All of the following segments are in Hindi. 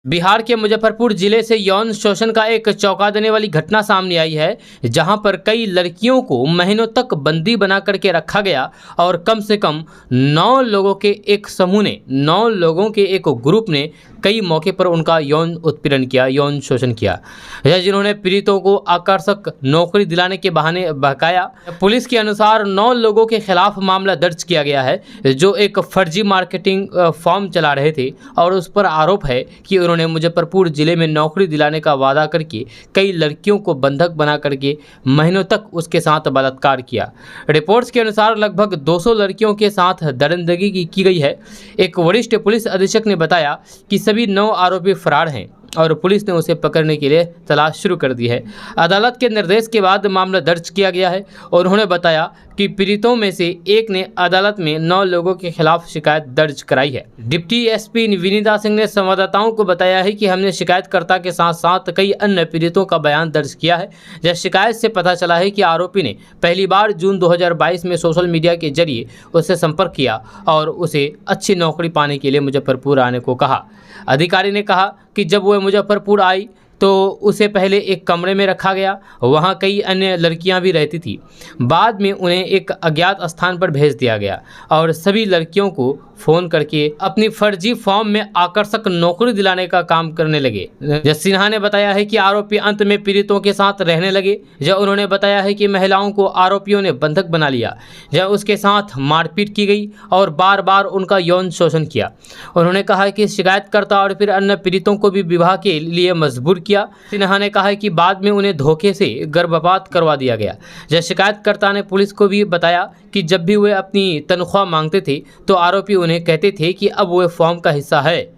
बिहार के मुजफ्फरपुर जिले से यौन शोषण का एक चौंका देने वाली घटना सामने आई है, जहां पर कई लड़कियों को महीनों तक बंदी बना करके रखा गया और कम से कम 9 लोगों के एक समूह ने 9 लोगों के एक ग्रुप ने कई मौके पर उनका यौन उत्पीड़न किया, यौन शोषण किया, जिन्होंने पीड़ितों को आकर्षक नौकरी दिलाने के बहाने बहकाया। पुलिस के अनुसार 9 लोगों के खिलाफ मामला दर्ज किया गया है, जो एक फर्जी मार्केटिंग फॉर्म चला रहे थे और उस पर आरोप है कि उन्होंने मुजफ्फरपुर जिले में नौकरी दिलाने का वादा करके कई लड़कियों को बंधक बना करके महीनों तक उसके साथ बलात्कार किया। रिपोर्ट्स के अनुसार लगभग 200 लड़कियों के साथ दरिंदगी की गई है। एक वरिष्ठ पुलिस अधीक्षक ने बताया कि सभी 9 आरोपी फरार हैं और पुलिस ने उसे पकड़ने के लिए तलाश शुरू कर दी है। अदालत के निर्देश के बाद मामला दर्ज किया गया है और उन्होंने बताया कि पीड़ितों में से एक ने अदालत में 9 लोगों के खिलाफ शिकायत दर्ज कराई है। डिप्टी एसपी विनीता सिंह ने संवाददाताओं को बताया है कि हमने शिकायतकर्ता के साथ साथ कई अन्य पीड़ितों का बयान दर्ज किया है। जब शिकायत से पता चला है कि आरोपी ने पहली बार जून 2022 में सोशल मीडिया के जरिए उससे संपर्क किया और उसे अच्छी नौकरी पाने के लिए मुजफ्फरपुर आने को कहा। अधिकारी ने कहा कि जब वह मुजफ्फरपुर आई तो उसे पहले एक कमरे में रखा गया, वहां कई अन्य लड़कियां भी रहती थी। बाद में उन्हें एक अज्ञात स्थान पर भेज दिया गया और सभी लड़कियों को फ़ोन करके अपनी फर्जी फॉर्म में आकर्षक नौकरी दिलाने का काम करने लगे। जज सिन्हा ने बताया है कि आरोपी अंत में पीड़ितों के साथ रहने लगे। जब उन्होंने बताया है कि महिलाओं को आरोपियों ने बंधक बना लिया, जब उसके साथ मारपीट की गई और बार बार उनका यौन शोषण किया। उन्होंने कहा कि शिकायतकर्ता और फिर अन्य पीड़ितों को भी विवाह के लिए मजबूर किया। सिन्हा ने कहा कि बाद में उन्हें धोखे से गर्भपात करवा दिया गया। जब शिकायतकर्ता ने पुलिस को भी बताया कि जब भी वे अपनी तनख्वाह मांगते थे तो आरोपी उन्हें कहते थे कि अब वह फॉर्म का हिस्सा है।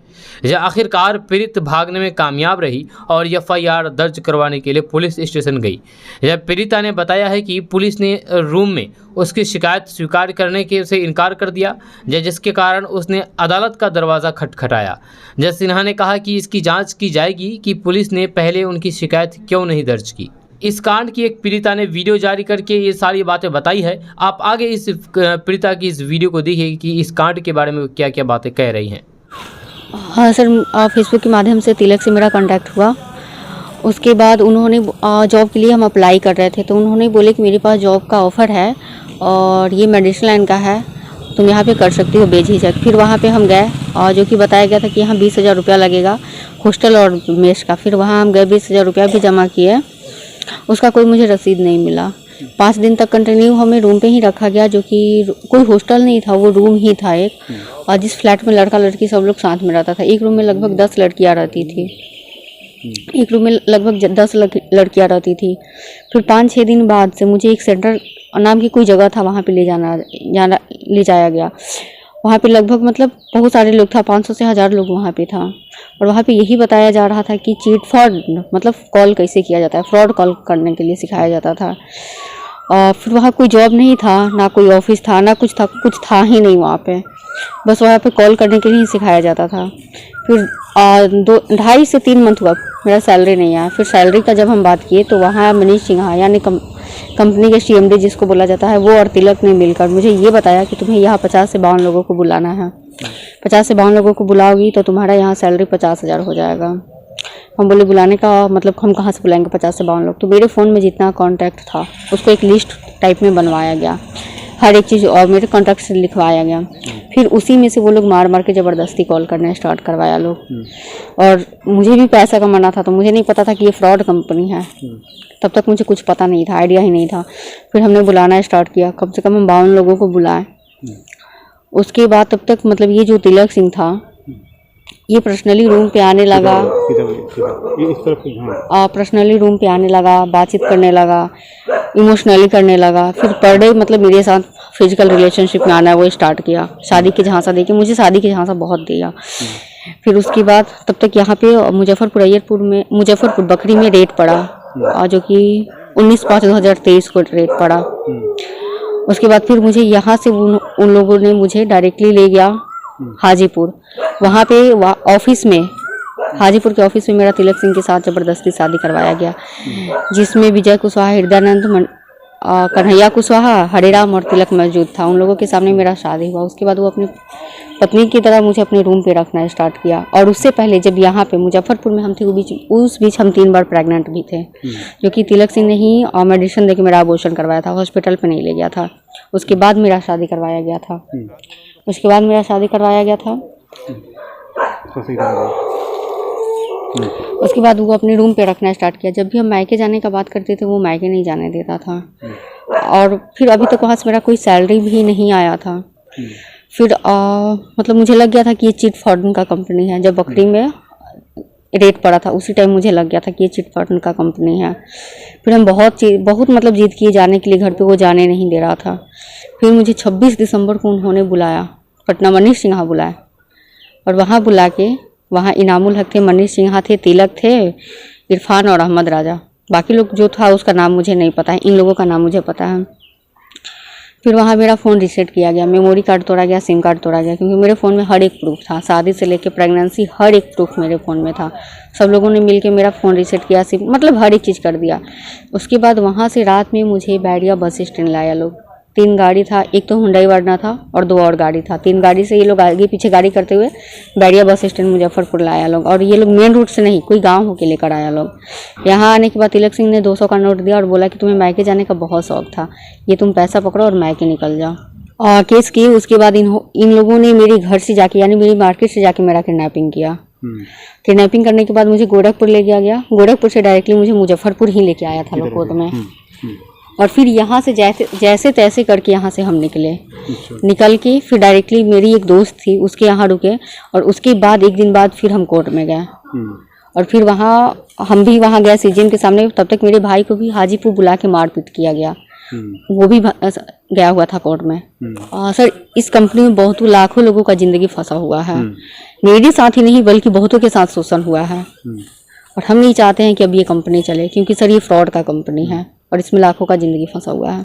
यह आखिरकार पीड़ित भागने में कामयाब रही और एफआईआर दर्ज करवाने के लिए पुलिस स्टेशन गई। यह पीड़िता ने बताया है कि पुलिस ने रूम में उसकी शिकायत स्वीकार करने के से इनकार कर दिया, जिसके कारण उसने अदालत का दरवाज़ा खटखटाया। जज सिन्हा ने कहा कि इसकी जांच की जाएगी कि पुलिस ने पहले उनकी शिकायत क्यों नहीं दर्ज की। इस कांड की एक पीड़िता ने वीडियो जारी करके ये सारी बातें बताई है। आप आगे इस पीड़िता की इस वीडियो को देखिए कि इस कांड के बारे में क्या क्या बातें कह रही हैं। हाँ सर, फेसबुक के माध्यम से तिलक से मेरा कांटेक्ट हुआ। उसके बाद उन्होंने जॉब के लिए हम अप्लाई कर रहे थे तो उन्होंने बोले कि मेरे पास जॉब का ऑफ़र है और ये मेडिसिन लाइन का है, तुम यहाँ पे कर सकती हो बेझिझक। फिर वहाँ पे हम गए और जो कि बताया गया था कि यहाँ 20,000 रुपया लगेगा हॉस्टल और मेस का। फिर वहाँ हम गए, 20,000 रुपया भी जमा किए, उसका कोई मुझे रसीद नहीं मिला। 5 दिन तक कंटिन्यू हमें रूम पे ही रखा गया, जो कि कोई हॉस्टल नहीं था, वो रूम ही था एक। और जिस फ्लैट में लड़का लड़की सब लोग साथ में रहता था, एक रूम में लगभग 10 लड़कियां रहती थी। एक रूम में लगभग 10 लड़कियां रहती थी। फिर 5-6 दिन बाद से मुझे एक सेंटर नाम की कोई जगह था, वहाँ पे ले जाया गया। वहाँ पे लगभग मतलब बहुत सारे लोग था, 500 से 1000 लोग वहाँ पे था। और वहाँ पे यही बताया जा रहा था कि चीट फ्रॉड मतलब कॉल कैसे किया जाता है, फ्रॉड कॉल करने के लिए सिखाया जाता था। और फिर वहाँ कोई जॉब नहीं था, ना कोई ऑफिस था, ना कुछ था ही नहीं वहाँ पे। बस वहाँ पे कॉल करने के लिए ही सिखाया जाता था। फिर 2.5 से 3 मंथ हुआ मेरा सैलरी नहीं आया। फिर सैलरी का जब हम बात किए तो वहाँ मनीष सिन्हा यानी कंपनी के CMD जिसको बोला जाता है, वो और तिलक ने मिलकर मुझे ये बताया कि तुम्हें यहाँ 50 से 52 लोगों को बुलाना है। 50 से 52 लोगों को बुलाओगी तो तुम्हारा यहाँ सैलरी 50,000 हो जाएगा। हम बोले बुलाने का मतलब हम कहाँ से बुलाएंगे 50 से 52 लोग। तो मेरे फ़ोन में जितना कॉन्टैक्ट था उसको एक लिस्ट टाइप में बनवाया गया, हर एक चीज़, और मेरे कॉन्टैक्ट से लिखवाया गया। फिर उसी में से वो लोग मार के ज़बरदस्ती कॉल करना स्टार्ट करवाया लोग। और मुझे भी पैसा कमाना था तो मुझे नहीं पता था कि ये फ्रॉड कंपनी है। तब तक मुझे कुछ पता नहीं था, आइडिया ही नहीं था। फिर हमने बुलाना स्टार्ट किया, कम से कम हम 52 लोगों को बुलाए। उसके बाद तब तक मतलब ये जो तिलक सिंह था ये पर्सनली रूम पे आने लगा, पर्सनली रूम पे आने लगा, बातचीत करने लगा, इमोशनली करने लगा। फिर पर डे मतलब मेरे साथ फिजिकल रिलेशनशिप में आना वो स्टार्ट किया। शादी की झांसा देके मुझे शादी की झांसा बहुत दिया। फिर उसके बाद तब तक यहाँ पे मुजफ्फरपुर बकरी में रेट पड़ा, और जो कि 19/5/2023 को रेट पड़ा। उसके बाद फिर मुझे यहाँ से उन लोगों ने मुझे डायरेक्टली ले गया हाजीपुर। वहाँ पे ऑफिस में, हाजीपुर के ऑफिस में मेरा तिलक सिंह के साथ ज़बरदस्ती शादी करवाया गया, जिसमें विजय कुशवाहा, हृदयानंद कन्हैया कुशवाहा, हरेराम और तिलक मौजूद था। उन लोगों के सामने मेरा शादी हुआ। उसके बाद वो अपनी पत्नी की तरह मुझे अपने रूम पे रखना स्टार्ट किया। और उससे पहले जब यहाँ पे मुजफ्फरपुर में हम थे, उस बीच हम 3 बार प्रेग्नेंट भी थे, जो कि तिलक सिंह ने ही मेडिसिन देके मेरा अबॉर्शन करवाया था, हॉस्पिटल पे नहीं ले गया था। उसके बाद मेरा शादी करवाया गया था। उसके बाद वो अपने रूम पे रखना स्टार्ट किया। जब भी हम मायके जाने का बात करते थे, वो मायके नहीं जाने देता था। और फिर अभी तक वहाँ से मेरा कोई सैलरी भी नहीं आया था। फिर मतलब मुझे लग गया था कि ये चिट फंड का कंपनी है। जब बकरी में रेट पड़ा था, उसी टाइम मुझे लग गया था कि ये चिट फंड का कंपनी है। फिर हम बहुत मतलब जिद किए जाने के लिए घर पे, वो जाने नहीं दे रहा था। फिर मुझे 26 दिसंबर को उन्होंने बुलाया, पटना मनीष सिन्हा बुलाया। और वहाँ बुला के, वहाँ इनामुल हक थे, मनीष सिन्हा थे, तिलक थे, इरफान और अहमद राजा। बाकी लोग जो था उसका नाम मुझे नहीं पता है, इन लोगों का नाम मुझे पता है। फिर वहाँ मेरा फ़ोन रीसेट किया गया, मेमोरी कार्ड तोड़ा गया, सिम कार्ड तोड़ा गया, क्योंकि मेरे फ़ोन में हर एक प्रूफ था। शादी से लेकर प्रेगनेंसी हर एक प्रूफ मेरे फ़ोन में था। सब लोगों ने मिलके मेरा फ़ोन रीसेट किया, सिम मतलब हर एक चीज़ कर दिया। उसके बाद वहाँ से रात में मुझे बैरिया बस स्टैंड लाया लोग। 3 गाड़ी था, एक तो हुंडई वर्ना था और 2 और गाड़ी था। 3 गाड़ी से ये लोग आगे पीछे गाड़ी करते हुए बैरिया बस स्टैंड मुजफ्फरपुर लाया लोग। और ये लोग मेन रूट से नहीं, कोई गांव होके लेकर आया लोग। यहाँ आने के बाद तिलक सिंह ने 200 का नोट दिया और बोला कि तुम्हें मायके जाने का बहुत शौक था, ये तुम पैसा पकड़ो और मायके निकल जाओ। केस किए। उसके बाद इन लोगों ने मेरे घर से जाके, यानी मेरी मार्केट से जाके मेरा किडनैपिंग किया। किडनैपिंग करने के बाद मुझे गोरखपुर ले गया। गोरखपुर से डायरेक्टली मुझे मुजफ्फरपुर ही लेके आया था लोग कोर्ट में। और फिर यहाँ से जैसे तैसे करके यहाँ से हम निकल के फिर डायरेक्टली मेरी एक दोस्त थी, उसके यहाँ रुके। और उसके बाद 1 दिन बाद फिर हम कोर्ट में गए। और फिर वहाँ हम भी वहाँ गए सीजीएम के सामने। तब तक मेरे भाई को भी हाजीपुर बुला के मारपीट किया गया, वो भी गया हुआ था कोर्ट में। सर, इस कंपनी में बहुत लाखों लोगों का जिंदगी फंसा हुआ है। मेरे साथ ही नहीं बल्कि बहुतों के साथ शोषण हुआ है। और हम नहीं चाहते हैं कि अब ये कंपनी चले, क्योंकि सर ये फ्रॉड का कंपनी है और इसमें लाखों का जिंदगी फंसा हुआ है।